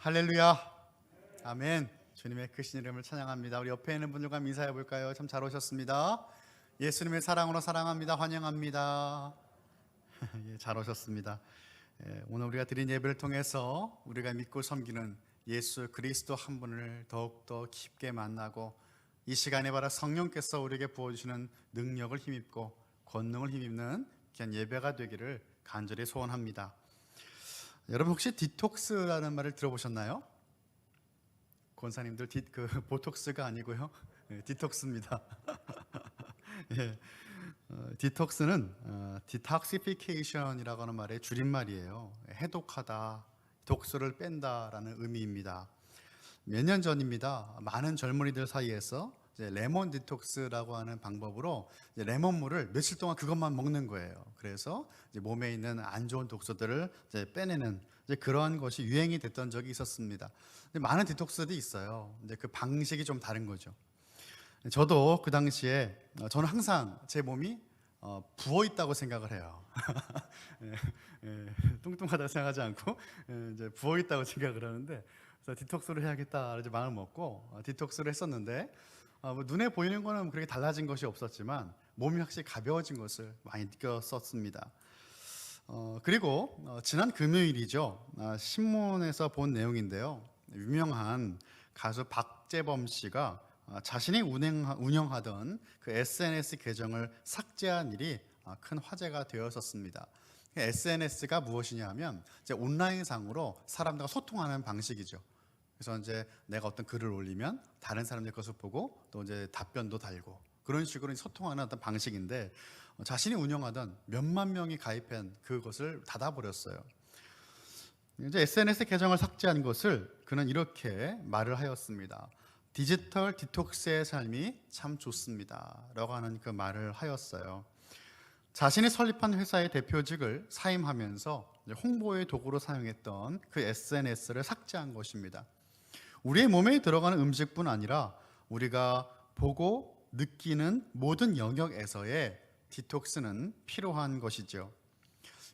할렐루야. 아멘. 주님의 크신 이름을 찬양합니다. 우리 옆에 있는 분들과 인사해 볼까요? 참 잘 오셨습니다. 예수님의 사랑으로 사랑합니다. 환영합니다. 예, 잘 오셨습니다. 오늘 우리가 드린 예배를 통해서 우리가 믿고 섬기는 예수 그리스도 한 분을 더욱더 깊게 만나고 이 시간에 바로 성령께서 우리에게 부어주시는 능력을 힘입고 권능을 힘입는 귀한 예배가 되기를 간절히 소원합니다. 여러분 혹시 디톡스라는 말을 들어보셨나요? 권사님들 보톡스가 아니고요, 디톡스입니다. 예, 디톡스는 디톡시피케이션이라고 하는 말의 줄임말이에요. 해독하다, 독소를 뺀다라는 의미입니다. 몇 년 전입니다. 많은 젊은이들 사이에서 이제 레몬 디톡스라고 하는 방법으로 이제 레몬물을 며칠 동안 그것만 먹는 거예요. 그래서 이제 몸에 있는 안 좋은 독소들을 이제 빼내는 이제 그러한 것이 유행이 됐던 적이 있었습니다. 근데 많은 디톡스들이 있어요. 근데 그 방식이 좀 다른 거죠. 저도 그 당시에 저는 항상 제 몸이 부어 있다고 생각을 해요. 예, 뚱뚱하다고 생각하지 않고 이제 부어 있다고 생각을 하는데, 그래서 디톡스를 해야겠다 이제 마음을 먹고 디톡스를 했었는데, 뭐 눈에 보이는 거는 그렇게 달라진 것이 없었지만 몸이 확실히 가벼워진 것을 많이 느꼈었습니다. 그리고 지난 금요일이죠. 신문에서 본 내용인데요. 유명한 가수 박재범 씨가 자신이 운영하던 그 SNS 계정을 삭제한 일이 큰 화제가 되었었습니다. SNS가 무엇이냐 하면 이제 온라인상으로 사람들과 소통하는 방식이죠. 그래서 이제 내가 어떤 글을 올리면 다른 사람들 것을 보고 또 이제 답변도 달고 그런 식으로 소통하는 어떤 방식인데, 자신이 운영하던 몇만 명이 가입한 그것을 닫아버렸어요. 이제 SNS 계정을 삭제한 것을 그는 이렇게 말을 하였습니다. 디지털 디톡스의 삶이 참 좋습니다 라고 하는 그 말을 하였어요. 자신이 설립한 회사의 대표직을 사임하면서 홍보의 도구로 사용했던 그 SNS를 삭제한 것입니다. 우리의 몸에 들어가는 음식뿐 아니라 우리가 보고 느끼는 모든 영역에서의 디톡스는 필요한 것이죠.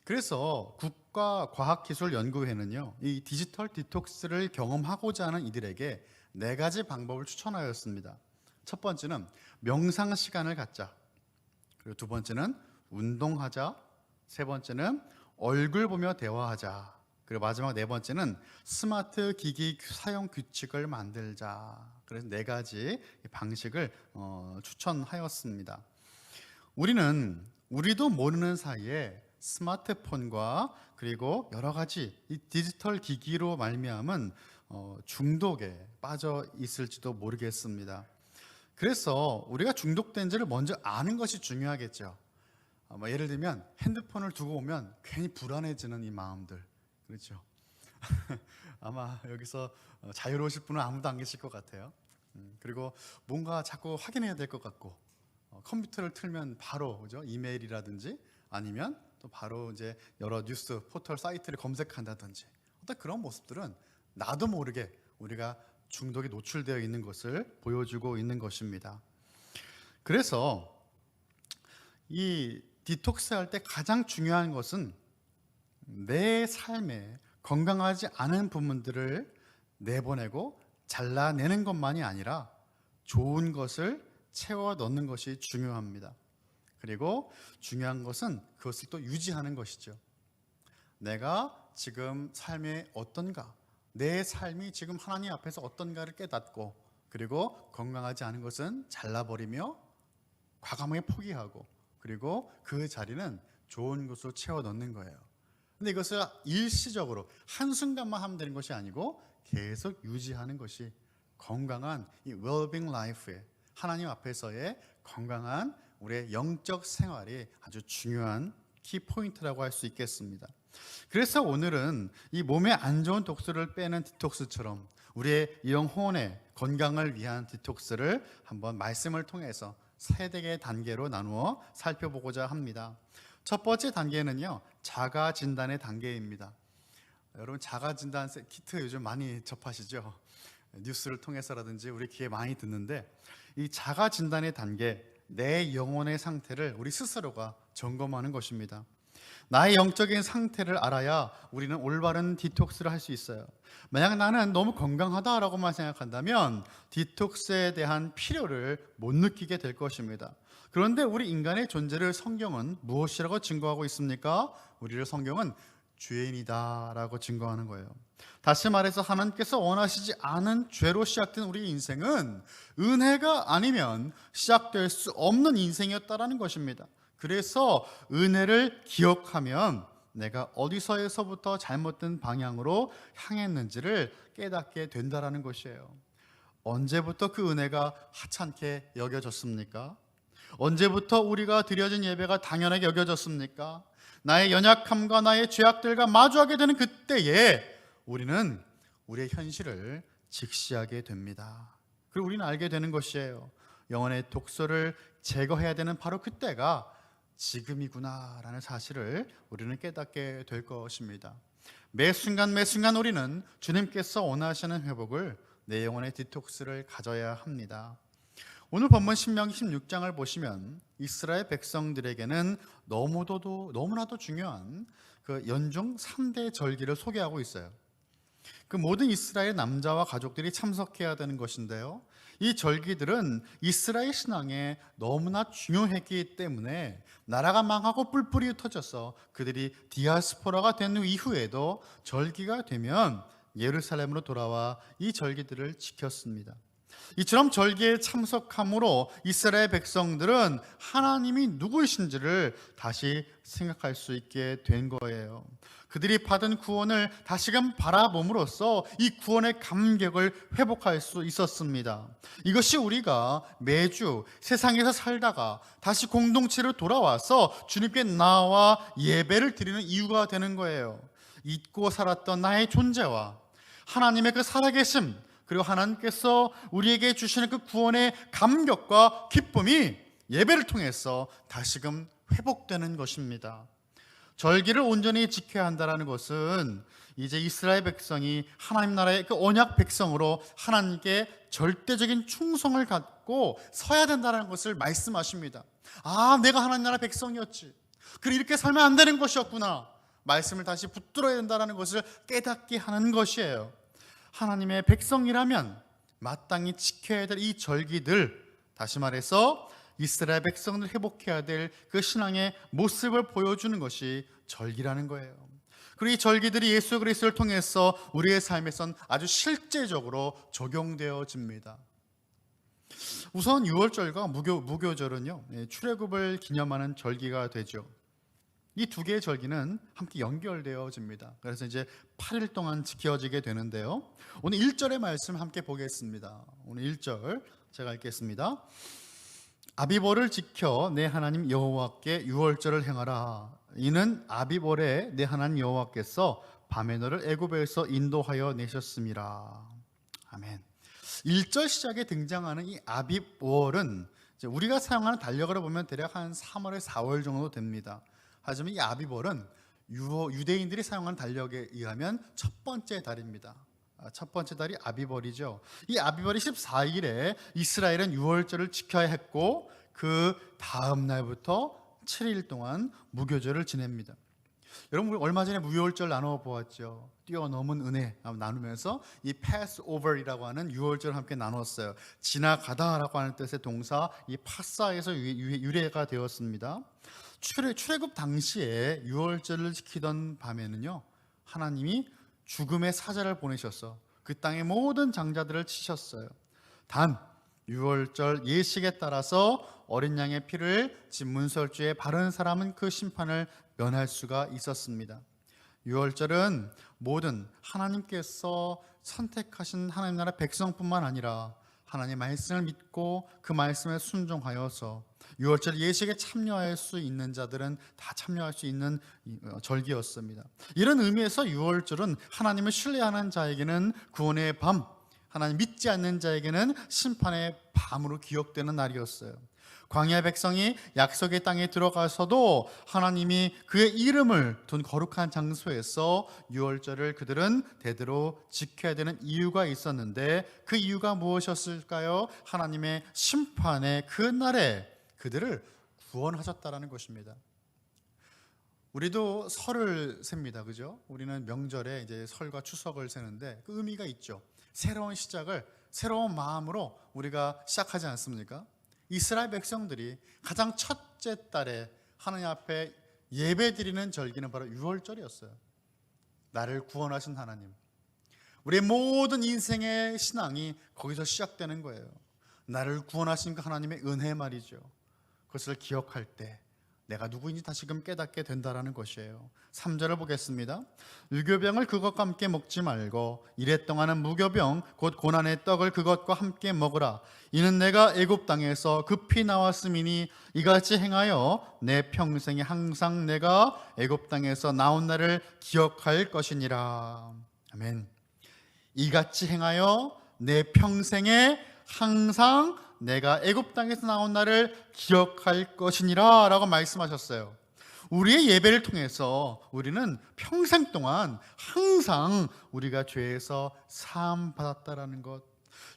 그래서 국가과학기술연구회는요, 이 디지털 디톡스를 경험하고자 하는 이들에게 4가지 방법을 추천하였습니다. 첫 번째는 명상 시간을 갖자. 그리고 두 번째는 운동하자. 세 번째는 얼굴 보며 대화하자. 그리고 마지막 4번째는 스마트 기기 사용 규칙을 만들자. 그래서 4가지 방식을 추천하였습니다. 우리도 모르는 사이에 스마트폰과 그리고 여러 가지 이 디지털 기기로 말미암은 중독에 빠져 있을지도 모르겠습니다. 그래서 우리가 중독된지를 먼저 아는 것이 중요하겠죠. 예를 들면 핸드폰을 두고 오면 괜히 불안해지는 이 마음들, 그렇죠? 아마 여기서 자유로우실 분은 아무도 안 계실 것 같아요. 그리고 뭔가 자꾸 확인해야 될 것 같고, 컴퓨터를 틀면 바로 그죠? 이메일이라든지 아니면 또 바로 이제 여러 뉴스 포털 사이트를 검색한다든지, 어떤 그런 모습들은 나도 모르게 우리가 중독에 노출되어 있는 것을 보여주고 있는 것입니다. 그래서 이 디톡스 할 때 가장 중요한 것은 내 삶에 건강하지 않은 부분들을 내보내고 잘라내는 것만이 아니라 좋은 것을 채워 넣는 것이 중요합니다. 그리고 중요한 것은 그것을 또 유지하는 것이죠. 내가 지금 삶에 어떤가, 내 삶이 지금 하나님 앞에서 어떤가를 깨닫고, 그리고 건강하지 않은 것은 잘라버리며 과감하게 포기하고, 그리고 그 자리는 좋은 것으로 채워 넣는 거예요. 근데 이것을 일시적으로 한순간만 하면 되는 것이 아니고 계속 유지하는 것이 건강한 이 well-being life의, 하나님 앞에서의 건강한 우리의 영적 생활이 아주 중요한 키포인트라고 할 수 있겠습니다. 그래서 오늘은 이 몸에 안 좋은 독소를 빼는 디톡스처럼 우리의 영혼의 건강을 위한 디톡스를 한번 말씀을 통해서 3개의 단계로 나누어 살펴보고자 합니다. 첫 번째 단계는요, 자가 진단의 단계입니다. 여러분 자가 진단 키트 요즘 많이 접하시죠? 뉴스를 통해서라든지 우리 귀에 많이 듣는데, 이 자가 진단의 단계, 내 영혼의 상태를 우리 스스로가 점검하는 것입니다. 나의 영적인 상태를 알아야 우리는 올바른 디톡스를 할 수 있어요. 만약 나는 너무 건강하다라고만 생각한다면 디톡스에 대한 필요를 못 느끼게 될 것입니다. 그런데 우리 인간의 존재를 성경은 무엇이라고 증거하고 있습니까? 우리를 성경은 죄인이다라고 증거하는 거예요. 다시 말해서 하나님께서 원하시지 않은 죄로 시작된 우리 인생은 은혜가 아니면 시작될 수 없는 인생이었다라는 것입니다. 그래서 은혜를 기억하면 내가 어디서에서부터 잘못된 방향으로 향했는지를 깨닫게 된다라는 것이에요. 언제부터 그 은혜가 하찮게 여겨졌습니까? 언제부터 우리가 드려진 예배가 당연하게 여겨졌습니까? 나의 연약함과 나의 죄악들과 마주하게 되는 그때에 우리는 우리의 현실을 직시하게 됩니다. 그리고 우리는 알게 되는 것이에요. 영혼의 독소를 제거해야 되는 바로 그때가 지금이구나라는 사실을 우리는 깨닫게 될 것입니다. 매 순간 매 순간 우리는 주님께서 원하시는 회복을, 내 영혼의 디톡스를 가져야 합니다. 오늘 본문 신명기 16장을 보시면 이스라엘 백성들에게는 너무나도 중요한 그 연중 3대 절기를 소개하고 있어요. 그 모든 이스라엘 남자와 가족들이 참석해야 되는 것인데요, 이 절기들은 이스라엘 신앙에 너무나 중요했기 때문에 나라가 망하고 뿔뿔이 흩어져서 그들이 디아스포라가 된 이후에도 절기가 되면 예루살렘으로 돌아와 이 절기들을 지켰습니다. 이처럼 절기에 참석함으로 이스라엘 백성들은 하나님이 누구이신지를 다시 생각할 수 있게 된 거예요. 그들이 받은 구원을 다시금 바라봄으로써 이 구원의 감격을 회복할 수 있었습니다. 이것이 우리가 매주 세상에서 살다가 다시 공동체로 돌아와서 주님께 나와 예배를 드리는 이유가 되는 거예요. 잊고 살았던 나의 존재와 하나님의 그 살아계심, 그리고 하나님께서 우리에게 주시는 그 구원의 감격과 기쁨이 예배를 통해서 다시금 회복되는 것입니다. 절기를 온전히 지켜야 한다는 것은 이제 이스라엘 백성이 하나님 나라의 그 언약 백성으로 하나님께 절대적인 충성을 갖고 서야 된다는 것을 말씀하십니다. 아, 내가 하나님 나라 백성이었지, 그래 이렇게 살면 안 되는 것이었구나, 말씀을 다시 붙들어야 된다는 것을 깨닫게 하는 것이에요. 하나님의 백성이라면 마땅히 지켜야 될 이 절기들, 다시 말해서 이스라엘 백성들 회복해야 될 그 신앙의 모습을 보여주는 것이 절기라는 거예요. 그리고 이 절기들이 예수 그리스도를 통해서 우리의 삶에선 아주 실제적으로 적용되어집니다. 우선 유월절과 무교절은요, 출애굽을 기념하는 절기가 되죠. 이 두 개의 절기는 함께 연결되어집니다. 그래서 이제 8일 동안 지켜지게 되는데요, 오늘 1절의 말씀 함께 보겠습니다. 오늘 1절 제가 읽겠습니다. 아비보를 지켜 내 하나님 여호와께 유월절을 행하라. 이는 아비보레 내 하나님 여호와께서 밤에 너를 애굽에서 인도하여 내셨음이라. 아멘. 1절 시작에 등장하는 이 아비월은 우리가 사용하는 달력으로 보면 대략 한 3월에 4월 정도 됩니다. 하지만 이 아비월은 유대인들이 사용하는 달력에 의하면 첫 번째 달입니다. 첫 번째 달이 아비월이죠. 이 아비월이 14일에 이스라엘은 유월절을 지켜야 했고 그 다음 날부터 7일 동안 무교절을 지냅니다. 여러분, 우리 얼마 전에 무교절 나눠 보았죠. 뛰어넘은 은혜 나누면서 이 패스오버이라고 하는 유월절을 함께 나눴어요. 지나가다라고 하는 뜻의 동사 이 파사에서 유래가 되었습니다. 출애굽 당시에 유월절을 지키던 밤에는요, 하나님이 죽음의 사자를 보내셔서 그 땅의 모든 장자들을 치셨어요. 단 유월절 예식에 따라서 어린 양의 피를 집 문설주에 바른 사람은 그 심판을 면할 수가 있었습니다. 유월절은 모든 하나님께서 선택하신 하나님 나라 백성뿐만 아니라 하나님의 말씀을 믿고 그 말씀에 순종하여서 유월절 예식에 참여할 수 있는 자들은 다 참여할 수 있는 절기였습니다. 이런 의미에서 유월절은 하나님을 신뢰하는 자에게는 구원의 밤, 하나님 믿지 않는 자에게는 심판의 밤으로 기억되는 날이었어요. 광야 백성이 약속의 땅에 들어가서도 하나님이 그의 이름을 둔 거룩한 장소에서 유월절을 그들은 대대로 지켜야 되는 이유가 있었는데 그 이유가 무엇이었을까요? 하나님의 심판의 그 날에 그들을 구원하셨다라는 것입니다. 우리도 설을 셉니다. 그죠? 우리는 명절에 이제 설과 추석을 세는데 그 의미가 있죠. 새로운 시작을 새로운 마음으로 우리가 시작하지 않습니까? 이스라엘 백성들이 가장 첫째 달에 하나님 앞에 예배드리는 절기는 바로 유월절이었어요. 나를 구원하신 하나님, 우리의 모든 인생의 신앙이 거기서 시작되는 거예요. 나를 구원하신 그 하나님의 은혜 말이죠. 그것을 기억할 때 내가 누구인지 다시금 깨닫게 된다라는 것이에요. 3절을 보겠습니다. 유교병을 그것과 함께 먹지 말고 이래 동안은 무교병 곧 고난의 떡을 그것과 함께 먹으라. 이는 내가 애굽 땅에서 급히 나왔음이니 이같이 행하여 내 평생에 항상 내가 애굽 땅에서 나온 날을 기억할 것이니라. 아멘. 이같이 행하여 내 평생에 항상 내가 애굽 땅에서 나온 날을 기억할 것이니라 라고 말씀하셨어요. 우리의 예배를 통해서 우리는 평생 동안 항상 우리가 죄에서 사함 받았다라는 것,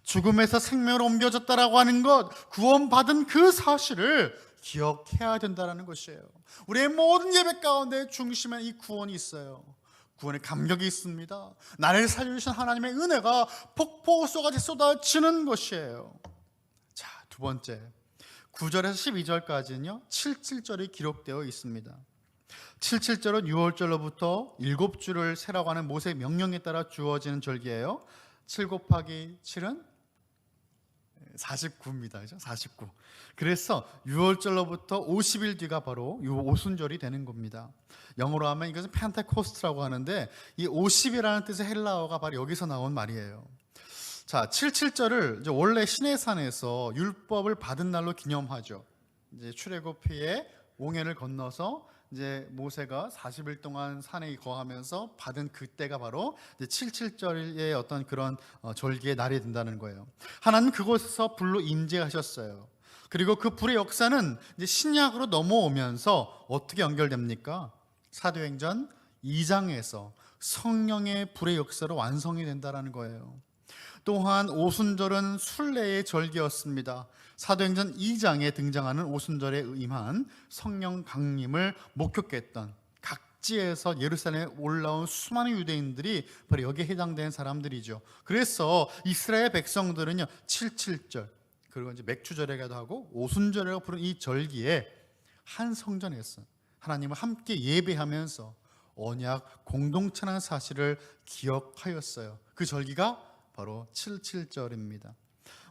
죽음에서 생명으로 옮겨졌다라고 하는 것, 구원받은 그 사실을 기억해야 된다는 것이에요. 우리의 모든 예배 가운데 중심에 이 구원이 있어요. 구원의 감격이 있습니다. 나를 살려주신 하나님의 은혜가 폭포수같이 쏟아지는 것이에요. 자, 두 번째, 9절에서 12절까지는요 77절이 기록되어 있습니다. 77절은 6월절로부터 7주를 세라고 하는 모세의 명령에 따라 주어지는 절기예요. 7 곱하기 7은 49입니다. 그죠? 49. 그래서 6월절로부터 50일 뒤가 바로 이 오순절이 되는 겁니다. 영어로 하면 이것은 펜테코스트라고 하는데 이 50이라는 뜻의 헬라어가 바로 여기서 나온 말이에요. 자, 77절을 이제 원래 시내산에서 율법을 받은 날로 기념하죠. 이제 출애굽기에 옹해를 건너서 이제 모세가 40일 동안 산에 거하면서 받은 그때가 바로 이제 77절의 어떤 그런 절기의 날이 된다는 거예요. 하나님 그곳에서 불로 임재하셨어요. 그리고 그 불의 역사는 이제 신약으로 넘어오면서 어떻게 연결됩니까? 사도행전 2장에서 성령의 불의 역사로 완성이 된다는 거예요. 또한 오순절은 순례의 절기였습니다. 사도행전 2장에 등장하는 오순절에 임한 성령 강림을 목격했던 각지에서 예루살렘에 올라온 수많은 유대인들이 바로 여기에 해당되는 사람들이죠. 그래서 이스라엘 백성들은요 77절 그리고 이제 맥주절이라고도 하고 오순절이라고 부르는 이 절기에 한 성전에서 하나님을 함께 예배하면서 언약 공동체라는 사실을 기억하였어요. 그 절기가 바로 77절입니다.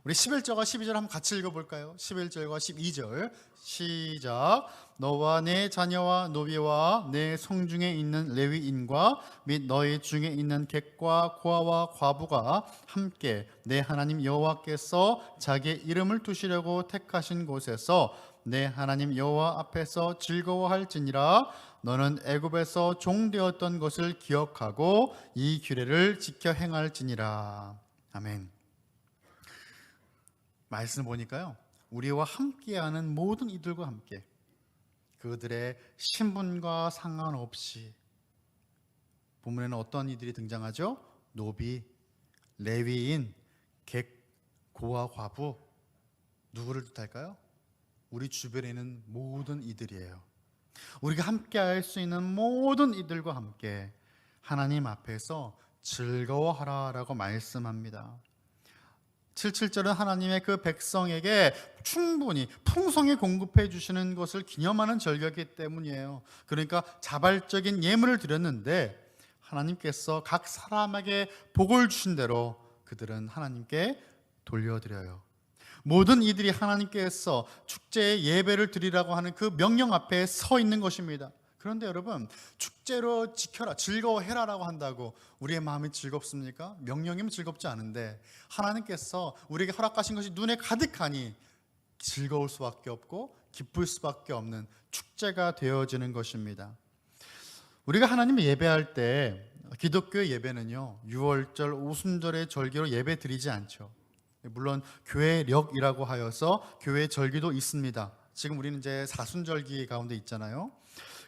우리 11절과 12절 한번 같이 읽어볼까요? 11절과 12절 시작. 너와 내 자녀와 노비와 내 성중에 있는 레위인과 및 너희 중에 있는 객과 고아와 과부가 함께 내 하나님 여호와께서 자기의 이름을 두시려고 택하신 곳에서 내 하나님 여호와 앞에서 즐거워할지니라. 너는 애굽에서 종되었던 것을 기억하고 이 규례를 지켜 행할지니라. 아멘. 말씀 보니까요 우리와 함께하는 모든 이들과 함께 그들의 신분과 상관없이 본문에는 어떤 이들이 등장하죠? 노비, 레위인, 객, 고아, 과부. 누구를 뜻할까요? 우리 주변에 있는 모든 이들이에요. 우리가 함께 할 수 있는 모든 이들과 함께 하나님 앞에서 즐거워하라라고 말씀합니다. 77절은 하나님의 그 백성에게 충분히 풍성히 공급해 주시는 것을 기념하는 절기이기 때문이에요. 그러니까 자발적인 예물을 드렸는데 하나님께서 각 사람에게 복을 주신 대로 그들은 하나님께 돌려드려요. 모든 이들이 하나님께서 축제의 예배를 드리라고 하는 그 명령 앞에 서 있는 것입니다. 그런데 여러분, 축제로 지켜라, 즐거워해라라고 한다고 우리의 마음이 즐겁습니까? 명령이면 즐겁지 않은데 하나님께서 우리에게 허락하신 것이 눈에 가득하니 즐거울 수밖에 없고 기쁠 수밖에 없는 축제가 되어지는 것입니다. 우리가 하나님을 예배할 때 기독교 예배는요 6월절 오순절의 절기로 예배 드리지 않죠. 물론 교회력이라고 하여서 교회 절기도 있습니다. 지금 우리는 이제 사순절기 가운데 있잖아요.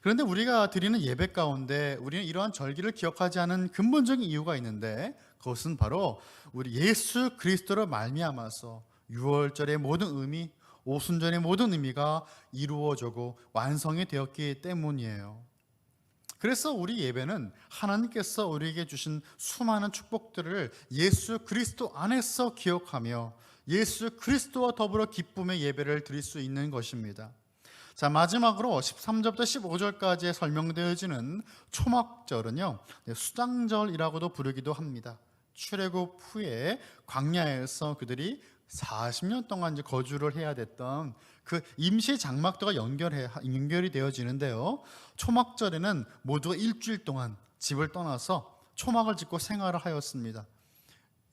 그런데 우리가 드리는 예배 가운데 우리는 이러한 절기를 기억하지 않은 근본적인 이유가 있는데 그것은 바로 우리 예수 그리스도로 말미암아서 6월절의 모든 의미, 오순절의 모든 의미가 이루어지고 완성이 되었기 때문이에요. 그래서 우리 예배는 하나님께서 우리에게 주신 수많은 축복들을 예수 그리스도 안에서 기억하며 예수 그리스도와 더불어 기쁨의 예배를 드릴 수 있는 것입니다. 자, 마지막으로 13절부터 15절까지에 설명되어지는 초막절은요, 수장절이라고도 부르기도 합니다. 출애굽 후에 광야에서 그들이 40년 동안 이제 거주를 해야 됐던 그 임시 장막도가 연결이 되어지는데요. 초막절에는 모두가 일주일 동안 집을 떠나서 초막을 짓고 생활을 하였습니다.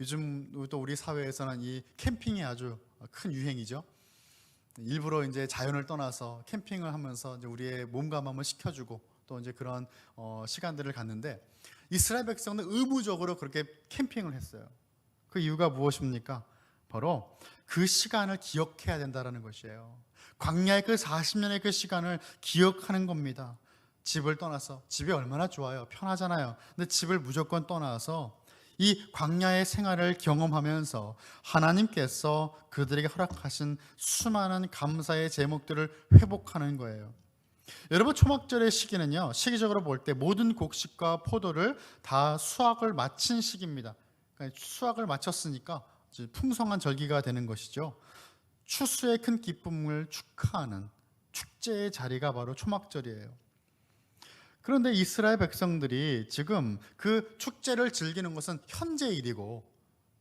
요즘 또 우리 사회에서는 이 캠핑이 아주 큰 유행이죠. 일부러 이제 자연을 떠나서 캠핑을 하면서 이제 우리의 몸감함을 시켜주고 또 이제 그런 시간들을 갖는데, 이스라엘 백성은 의무적으로 그렇게 캠핑을 했어요. 그 이유가 무엇입니까? 바로 그 시간을 기억해야 된다는 것이에요. 광야의 그 40년의 그 시간을 기억하는 겁니다. 집을 떠나서, 집이 얼마나 좋아요, 편하잖아요. 근데 집을 무조건 떠나서 이 광야의 생활을 경험하면서 하나님께서 그들에게 허락하신 수많은 감사의 제목들을 회복하는 거예요. 여러분, 초막절의 시기는요, 시기적으로 볼 때 모든 곡식과 포도를 다 수확을 마친 시기입니다. 그러니까 수확을 마쳤으니까 풍성한 절기가 되는 것이죠. 추수의 큰 기쁨을 축하하는 축제의 자리가 바로 초막절이에요. 그런데 이스라엘 백성들이 지금 그 축제를 즐기는 것은 현재 일이고,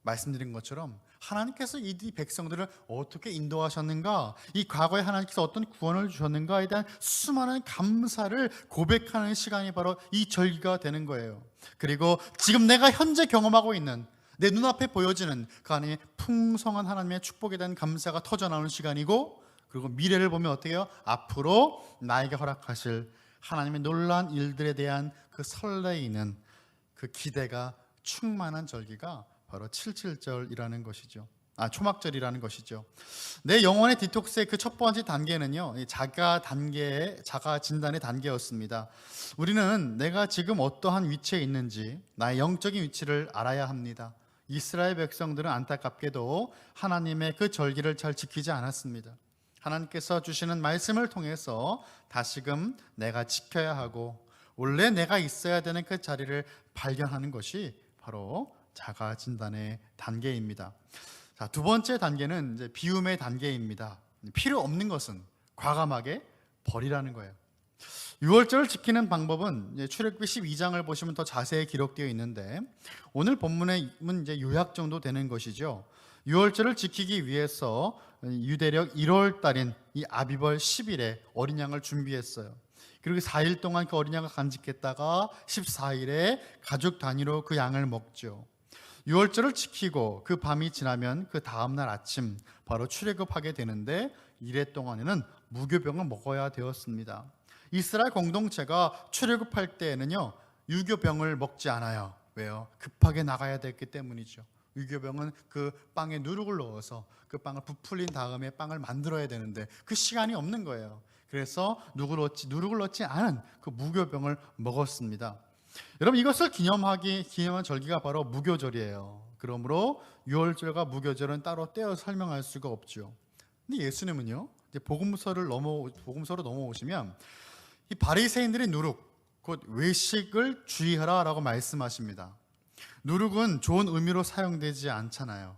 말씀드린 것처럼 하나님께서 이 백성들을 어떻게 인도하셨는가, 이 과거에 하나님께서 어떤 구원을 주셨는가에 대한 수많은 감사를 고백하는 시간이 바로 이 절기가 되는 거예요. 그리고 지금 내가 현재 경험하고 있는, 내 눈앞에 보여지는 그 안에 풍성한 하나님의 축복에 대한 감사가 터져나오는 시간이고, 그리고 미래를 보면 어떻게 해요? 앞으로 나에게 허락하실 하나님의 놀라운 일들에 대한 그 설레이는 그 기대가 충만한 절기가 바로 77절이라는 것이죠. 초막절이라는 것이죠. 내 영혼의 디톡스의 그 첫 번째 단계는요, 자가 진단의 단계였습니다. 우리는 내가 지금 어떠한 위치에 있는지, 나의 영적인 위치를 알아야 합니다. 이스라엘 백성들은 안타깝게도 하나님의 그 절기를 잘 지키지 않았습니다. 하나님께서 주시는 말씀을 통해서 다시금 내가 지켜야 하고 원래 내가 있어야 되는 그 자리를 발견하는 것이 바로 자가 진단의 단계입니다. 자, 두 번째 단계는 이제 비움의 단계입니다. 필요 없는 것은 과감하게 버리라는 거예요. 유월절을 지키는 방법은 출애굽기 12장을 보시면 더 자세히 기록되어 있는데, 오늘 본문은 이제 요약 정도 되는 것이죠. 유월절을 지키기 위해서 유대력 1월 달인 이 아비벌 10일에 어린 양을 준비했어요. 그리고 4일 동안 그 어린 양을 간직했다가 14일에 가족 단위로 그 양을 먹죠. 유월절을 지키고 그 밤이 지나면 그 다음날 아침 바로 출애굽하게 되는데, 이래 동안에는 무교병을 먹어야 되었습니다. 이스라엘 공동체가 출애굽할 때에는요, 유교병을 먹지 않아요. 왜요? 급하게 나가야 됐기 때문이죠. 유교병은 그 빵에 누룩을 넣어서 그 빵을 부풀린 다음에 빵을 만들어야 되는데 그 시간이 없는 거예요. 그래서 누룩을 넣지 않은 그 무교병을 먹었습니다. 여러분, 이것을 기념한 절기가 바로 무교절이에요. 그러므로 유월절과 무교절은 따로 떼어 설명할 수가 없죠. 근데 예수님은요, 이제 복음서로 넘어오시면 이 바리새인들의 누룩, 곧 외식을 주의하라라고 말씀하십니다. 누룩은 좋은 의미로 사용되지 않잖아요.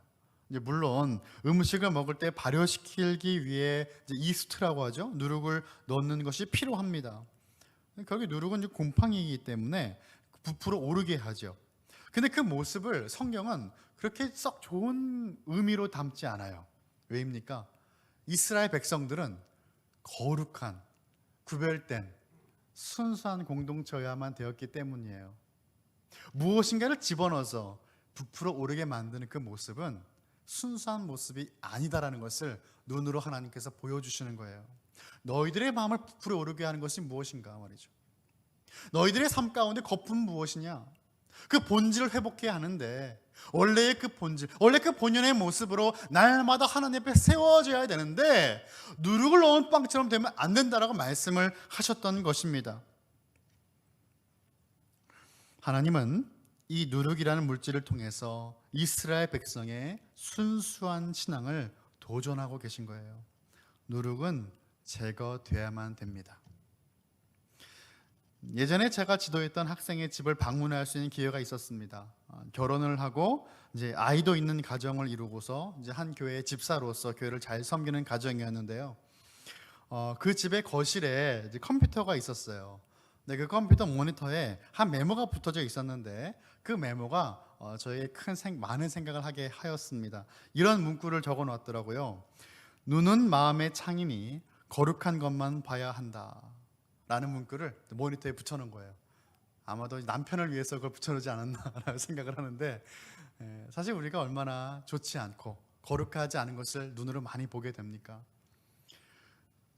이제 물론 음식을 먹을 때 발효시키기 위해 이제 이스트라고 하죠. 누룩을 넣는 것이 필요합니다. 결국 누룩은 이제 곰팡이이기 때문에 부풀어 오르게 하죠. 근데 그 모습을 성경은 그렇게 썩 좋은 의미로 담지 않아요. 왜입니까? 이스라엘 백성들은 거룩한, 구별된, 순수한 공동체여야만 되었기 때문이에요. 무엇인가를 집어넣어서 부풀어 오르게 만드는 그 모습은 순수한 모습이 아니다라는 것을 눈으로 하나님께서 보여주시는 거예요. 너희들의 마음을 부풀어 오르게 하는 것이 무엇인가 말이죠. 너희들의 삶 가운데 거품은 무엇이냐? 그 본질을 회복해야 하는데, 원래의 그 본질, 원래 그 본연의 모습으로 날마다 하나님 앞에 세워져야 되는데 누룩을 넣은 빵처럼 되면 안 된다라고 말씀을 하셨던 것입니다. 하나님은 이 누룩이라는 물질을 통해서 이스라엘 백성의 순수한 신앙을 도전하고 계신 거예요. 누룩은 제거돼야만 됩니다. 예전에 제가 지도했던 학생의 집을 방문할 수 있는 기회가 있었습니다. 결혼을 하고 이제 아이도 있는 가정을 이루고서 이제 한 교회의 집사로서 교회를 잘 섬기는 가정이었는데요. 그 집의 거실에 이제 컴퓨터가 있었어요. 근데 그 컴퓨터 모니터에 한 메모가 붙어져 있었는데 그 메모가 저에게 많은 생각을 하게 하였습니다. 이런 문구를 적어 놨더라고요. 눈은 마음의 창이니 거룩한 것만 봐야 한다 라는 문구를 모니터에 붙여놓은 거예요. 아마도 남편을 위해서 그걸 붙여놓지 않았나라고 생각을 하는데, 사실 우리가 얼마나 좋지 않고 거룩하지 않은 것을 눈으로 많이 보게 됩니까?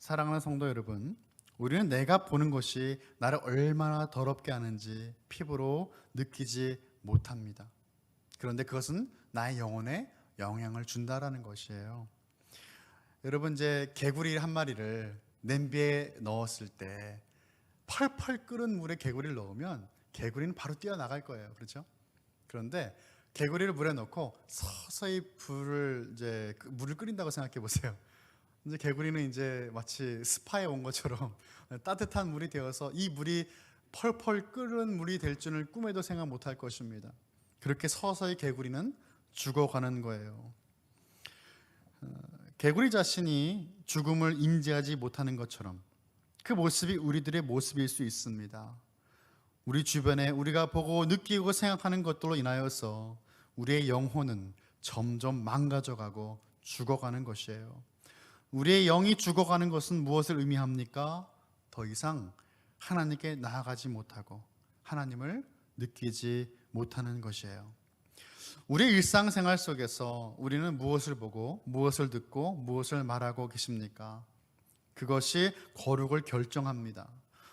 사랑하는 성도 여러분, 우리는 내가 보는 것이 나를 얼마나 더럽게 하는지 피부로 느끼지 못합니다. 그런데 그것은 나의 영혼에 영향을 준다라는 것이에요. 여러분, 이제 개구리 한 마리를 냄비에 넣었을 때 펄펄 끓은 물에 개구리를 넣으면 개구리는 바로 뛰어나갈 거예요. 그렇죠? 그런데 개구리를 물에 넣고 서서히 물을 끓인다고 생각해 보세요. 이제 개구리는 이제 마치 스파에 온 것처럼 따뜻한 물이 되어서 이 물이 펄펄 끓은 물이 될 줄을 꿈에도 생각 못할 것입니다. 그렇게 서서히 개구리는 죽어가는 거예요. 개구리 자신이 죽음을 인지하지 못하는 것처럼 그 모습이 우리들의 모습일 수 있습니다. 우리 주변에 우리가 보고 느끼고 생각하는 것들로 인하여서 우리의 영혼은 점점 망가져가고 죽어가는 것이에요. 우리의 영이 죽어가는 것은 무엇을 의미합니까? 더 이상 하나님께 나아가지 못하고 하나님을 느끼지 못하는 것이에요. 우리의 일상생활 속에서 우리는 무엇을 보고 무엇을 듣고 무엇을 말하고 계십니까? 그것이 거룩을 결정합니다.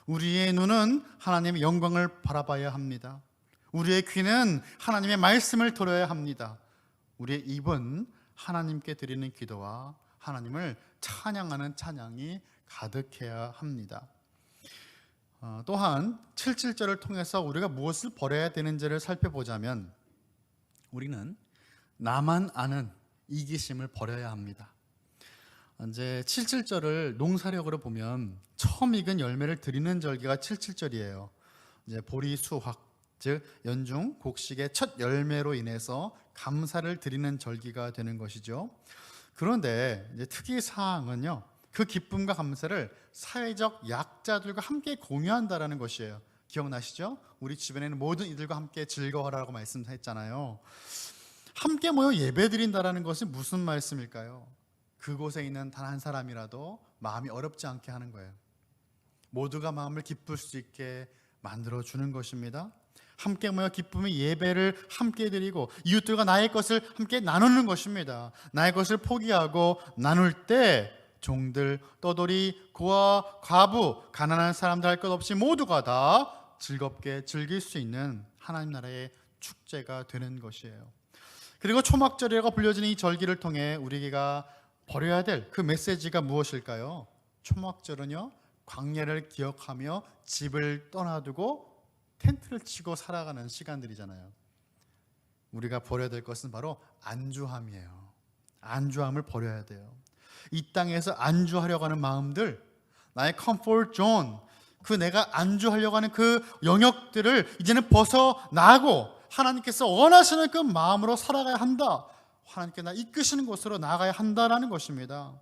우리의 눈은 하나님의 영광을 바라봐야 합니다. 우리의 귀는 하나님의 말씀을 들어야 합니다. 우리의 입은 하나님께 드리는 기도와 하나님을 찬양하는 찬양이 가득해야 합니다. 또한 7절을 통해서 우리가 무엇을 버려야 되는지를 살펴보자면 우리는 나만 아는 이기심을 버려야 합니다. 이제 7절을 농사력으로 보면 처음 익은 열매를 드리는 절기가 7절이에요. 이제 보리수확, 즉 연중 곡식의 첫 열매로 인해서 감사를 드리는 절기가 되는 것이죠. 그런데 이제 특이 사항은요, 그 기쁨과 감사를 사회적 약자들과 함께 공유한다라는 것이에요. 기억나시죠? 우리 주변에는 모든 이들과 함께 즐거워하라고 말씀했잖아요. 함께 모여 예배드린다라는 것은 무슨 말씀일까요? 그곳에 있는 단 한 사람이라도 마음이 어렵지 않게 하는 거예요. 모두가 마음을 기쁠 수 있게 만들어주는 것입니다. 함께 모여 기쁨의 예배를 함께 드리고 이웃들과 나의 것을 함께 나누는 것입니다. 나의 것을 포기하고 나눌 때 종들, 떠돌이, 고아, 과부, 가난한 사람들 할 것 없이 모두가 다 즐겁게 즐길 수 있는 하나님 나라의 축제가 되는 것이에요. 그리고 초막절이라고 불려지는 이 절기를 통해 우리가 버려야 될 그 메시지가 무엇일까요? 초막절은요, 광야를 기억하며 집을 떠나두고 텐트를 치고 살아가는 시간들이잖아요. 우리가 버려야 될 것은 바로 안주함이에요. 안주함을 버려야 돼요. 이 땅에서 안주하려고 하는 마음들, 나의 컴포트 존, 그 내가 안주하려고 하는 그 영역들을 이제는 벗어나고 하나님께서 원하시는 그 마음으로 살아가야 한다. 하나님께 나 이끄시는 곳으로 나아가야 한다라는 것입니다.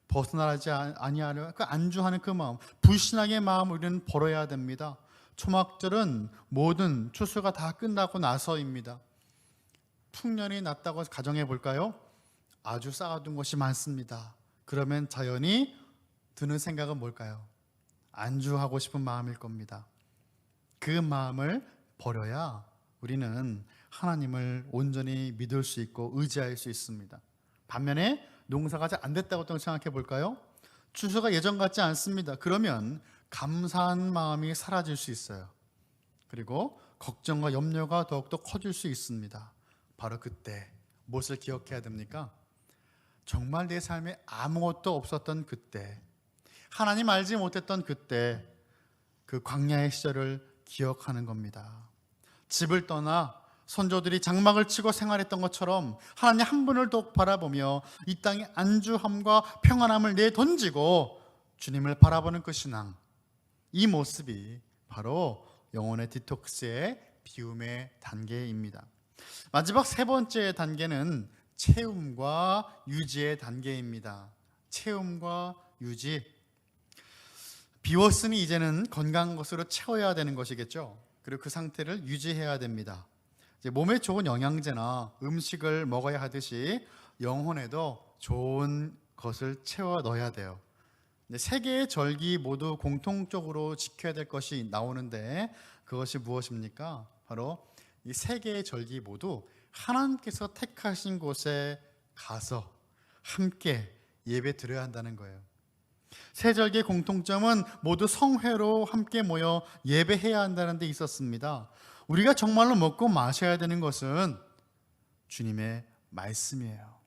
벗어나지 아니하려 그 안주하는 그 마음, 불신앙의 마음을 우리는 버려야 됩니다. 초막절은 모든 추수가 다 끝나고 나서입니다. 풍년이 났다고 가정해 볼까요? 아주 쌓아둔 것이 많습니다. 그러면 자연히 드는 생각은 뭘까요? 안주하고 싶은 마음일 겁니다. 그 마음을 버려야 우리는 하나님을 온전히 믿을 수 있고 의지할 수 있습니다. 반면에 농사가 잘 안 됐다고 생각해 볼까요? 추수가 예전 같지 않습니다. 그러면 감사한 마음이 사라질 수 있어요. 그리고 걱정과 염려가 더욱더 커질 수 있습니다. 바로 그때 무엇을 기억해야 됩니까? 정말 내 삶에 아무것도 없었던 그때, 하나님 알지 못했던 그때, 그 광야의 시절을 기억하는 겁니다. 집을 떠나 선조들이 장막을 치고 생활했던 것처럼 하나님 한 분을 더 바라보며 이 땅의 안주함과 평안함을 내던지고 주님을 바라보는 그 신앙, 이 모습이 바로 영혼의 디톡스의 비움의 단계입니다. 마지막 세 번째 단계는 채움과 유지의 단계입니다. 채움과 유지. 비웠으니 이제는 건강한 것으로 채워야 되는 것이겠죠. 그리고 그 상태를 유지해야 됩니다. 이제 몸에 좋은 영양제나 음식을 먹어야 하듯이 영혼에도 좋은 것을 채워 넣어야 돼요. 세 개의 절기 모두 공통적으로 지켜야 될 것이 나오는데 그것이 무엇입니까? 바로 이 세 개의 절기 모두 하나님께서 택하신 곳에 가서 함께 예배 드려야 한다는 거예요. 세 절기의 공통점은 모두 성회로 함께 모여 예배해야 한다는 데 있었습니다. 우리가 정말로 먹고 마셔야 되는 것은 주님의 말씀이에요.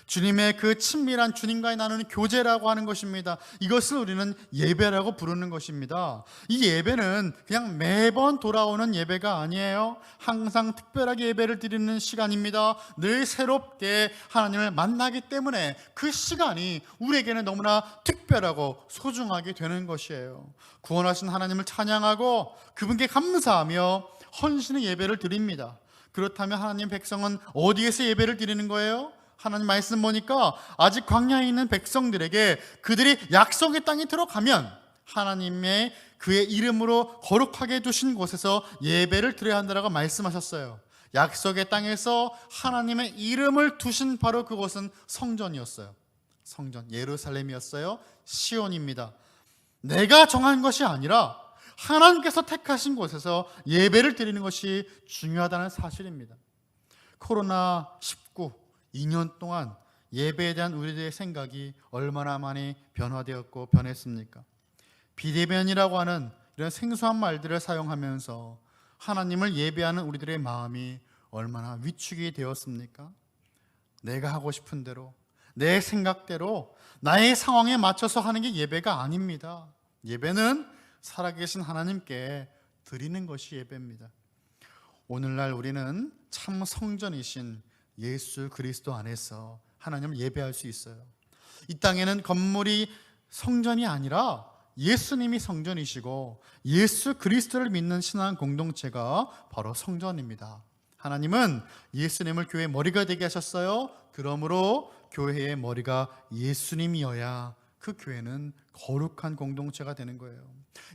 주님의 그 친밀한 주님과의 나누는 교제라고 하는 것입니다. 이것을 우리는 예배라고 부르는 것입니다. 이 예배는 그냥 매번 돌아오는 예배가 아니에요. 항상 특별하게 예배를 드리는 시간입니다. 늘 새롭게 하나님을 만나기 때문에 그 시간이 우리에게는 너무나 특별하고 소중하게 되는 것이에요. 구원하신 하나님을 찬양하고 그분께 감사하며 헌신의 예배를 드립니다. 그렇다면 하나님 백성은 어디에서 예배를 드리는 거예요? 하나님 말씀 보니까 아직 광야에 있는 백성들에게 그들이 약속의 땅에 들어가면 하나님의 그의 이름으로 거룩하게 두신 곳에서 예배를 드려야 한다라고 말씀하셨어요. 약속의 땅에서 하나님의 이름을 두신 바로 그곳은 성전이었어요. 성전, 예루살렘이었어요. 시온입니다. 내가 정한 것이 아니라 하나님께서 택하신 곳에서 예배를 드리는 것이 중요하다는 사실입니다. 코로나19 2년 동안 예배에 대한 우리들의 생각이 얼마나 많이 변화되었고 변했습니까? 비대면이라고 하는 이런 생소한 말들을 사용하면서 하나님을 예배하는 우리들의 마음이 얼마나 위축이 되었습니까? 내가 하고 싶은 대로, 내 생각대로, 나의 상황에 맞춰서 하는 게 예배가 아닙니다. 예배는 살아계신 하나님께 드리는 것이 예배입니다. 오늘날 우리는 참 성전이신 예수 그리스도 안에서 하나님을 예배할 수 있어요. 이 땅에는 건물이 성전이 아니라 예수님이 성전이시고 예수 그리스도를 믿는 신앙 공동체가 바로 성전입니다. 하나님은 예수님을 교회의 머리가 되게 하셨어요. 그러므로 교회의 머리가 예수님이어야 그 교회는 거룩한 공동체가 되는 거예요.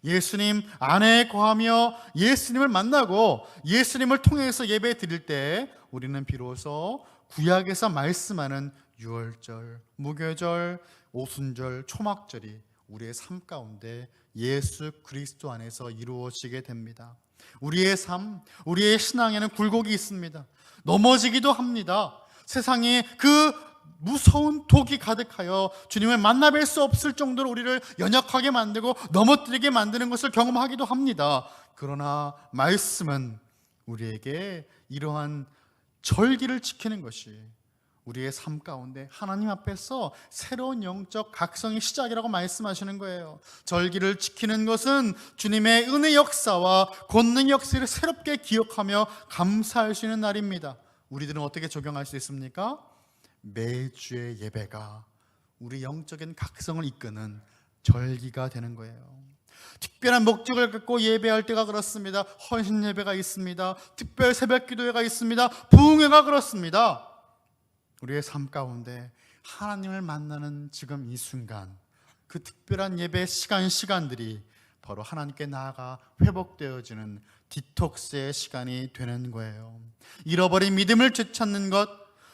예수님 안에 거하며 예수님을 만나고 예수님을 통해서 예배 드릴 때 우리는 비로소 구약에서 말씀하는 유월절, 무교절, 오순절, 초막절이 우리의 삶 가운데 예수 그리스도 안에서 이루어지게 됩니다. 우리의 삶, 우리의 신앙에는 굴곡이 있습니다. 넘어지기도 합니다. 세상에 그 무서운 독이 가득하여 주님을 만나뵐 수 없을 정도로 우리를 연약하게 만들고 넘어뜨리게 만드는 것을 경험하기도 합니다. 그러나 말씀은 우리에게 이러한 절기를 지키는 것이 우리의 삶 가운데 하나님 앞에서 새로운 영적 각성의 시작이라고 말씀하시는 거예요. 절기를 지키는 것은 주님의 은혜 역사와 권능 역사를 새롭게 기억하며 감사할 수 있는 날입니다. 우리들은 어떻게 적용할 수 있습니까? 매주의 예배가 우리 영적인 각성을 이끄는 절기가 되는 거예요. 특별한 목적을 갖고 예배할 때가 그렇습니다. 헌신 예배가 있습니다. 특별 새벽 기도회가 있습니다. 부흥회가 그렇습니다. 우리의 삶 가운데 하나님을 만나는 지금 이 순간, 그 특별한 예배 시간들이 바로 하나님께 나아가 회복되어지는 디톡스의 시간이 되는 거예요. 잃어버린 믿음을 되찾는 것,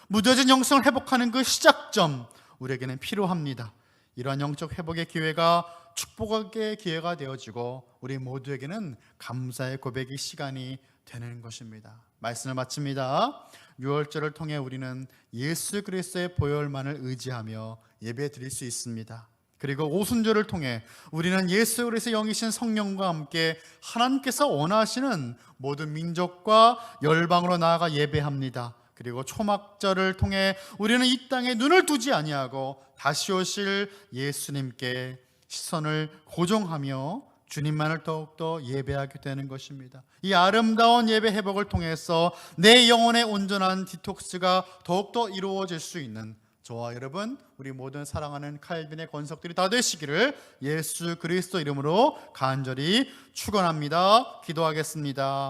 무뎌진 영성을 회복하는 그 시작점, 우리에게는 필요합니다. 이러한 영적 회복의 기회가 축복의 기회가 되어지고 우리 모두에게는 감사의 고백의 시간이 되는 것입니다. 말씀을 마칩니다. 유월절을 통해 우리는 예수 그리스도의 보혈만을 의지하며 예배 드릴 수 있습니다. 그리고 오순절을 통해 우리는 예수 그리스도의 영이신 성령과 함께 하나님께서 원하시는 모든 민족과 열방으로 나아가 예배합니다. 그리고 초막절을 통해 우리는 이 땅에 눈을 두지 아니하고 다시 오실 예수님께 시선을 고정하며 주님만을 더욱더 예배하게 되는 것입니다. 이 아름다운 예배 회복을 통해서 내 영혼의 온전한 디톡스가 더욱더 이루어질 수 있는 저와 여러분, 우리 모든 사랑하는 칼빈의 권속들이 다 되시기를 예수 그리스도 이름으로 간절히 축원합니다. 기도하겠습니다.